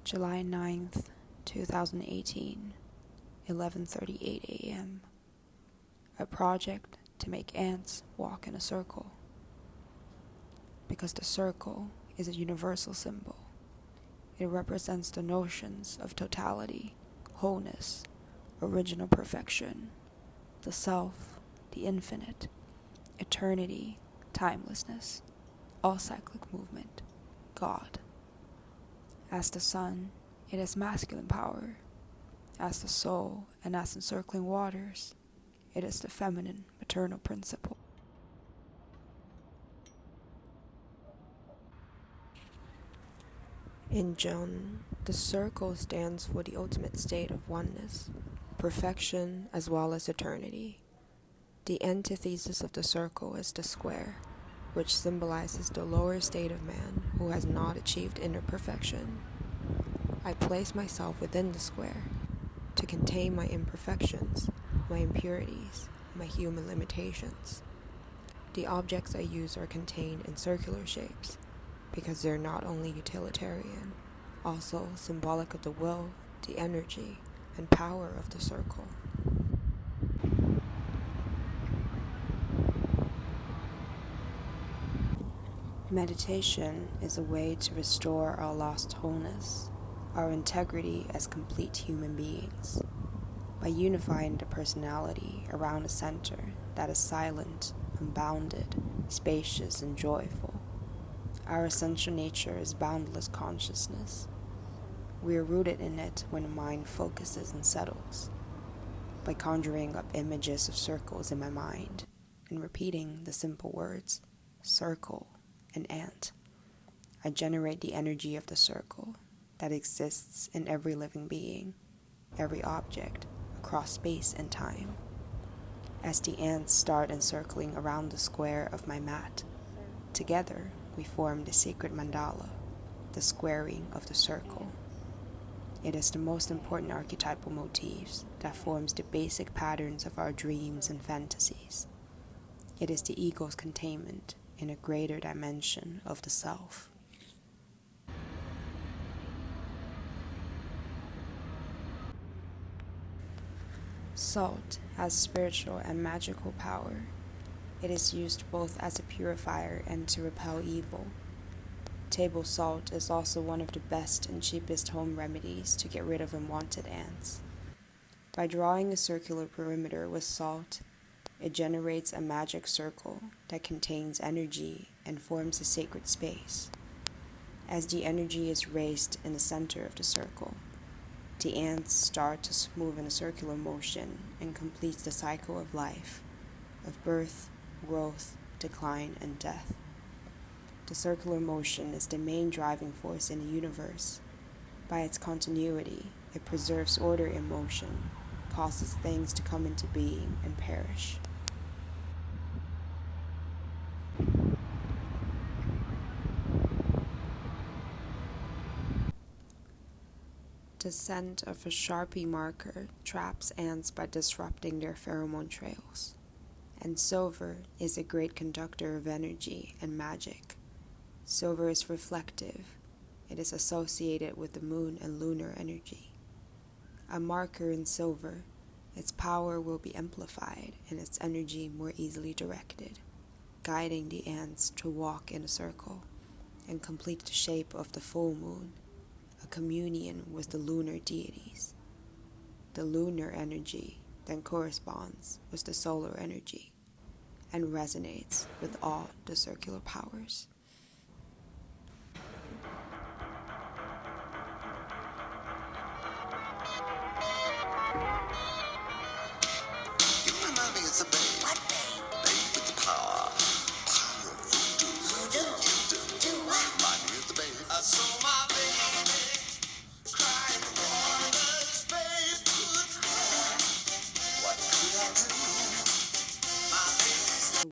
July 9th, 2018, 11:38 a.m. A project to make ants walk in a circle. Because the circle is a universal symbol. It represents the notions of totality, wholeness, original perfection, the self, the infinite, eternity, timelessness, all cyclic movement, God. As the sun, it is masculine power. As the soul and as encircling waters, it is the feminine maternal principle. In Jung, the circle stands for the ultimate state of oneness, perfection as well as eternity. The antithesis of the circle is the square, which symbolizes the lower state of man who has not achieved inner perfection. I place myself within the square to contain my imperfections, my impurities, my human limitations. The objects I use are contained in circular shapes because they're not only utilitarian, also symbolic of the will, the energy, and power of the circle. Meditation is a way to restore our lost wholeness, our integrity as complete human beings, by unifying the personality around a center that is silent, unbounded, spacious, and joyful. Our essential nature is boundless consciousness. We are rooted in it when the mind focuses and settles. By conjuring up images of circles in my mind and repeating the simple words, circle and ant, I generate the energy of the circle that exists in every living being, every object, across space and time. As the ants start encircling around the square of my mat, together we form the sacred mandala, the squaring of the circle. It is the most important archetypal motifs that forms the basic patterns of our dreams and fantasies. It is the ego's containment in a greater dimension of the self. Salt has spiritual and magical power. It is used both as a purifier and to repel evil. Table salt is also one of the best and cheapest home remedies to get rid of unwanted ants. By drawing a circular perimeter with salt, it generates a magic circle that contains energy and forms a sacred space. As the energy is raised in the center of the circle, the ants start to move in a circular motion and completes the cycle of life, of birth, growth, decline, and death. The circular motion is the main driving force in the universe. By its continuity, it preserves order in motion, causes things to come into being and perish. The scent of a Sharpie marker traps ants by disrupting their pheromone trails. And silver is a great conductor of energy and magic. Silver is reflective. It is associated with the moon and lunar energy. A marker in silver, its power will be amplified and its energy more easily directed, guiding the ants to walk in a circle and complete the shape of the full moon, a communion with the lunar deities. The lunar energy then corresponds with the solar energy and resonates with all the circular powers. You remind me it's a babe. What babe? Babe with the power. Power of voodoo. Voodoo? Do what? Remind me it's a babe. I saw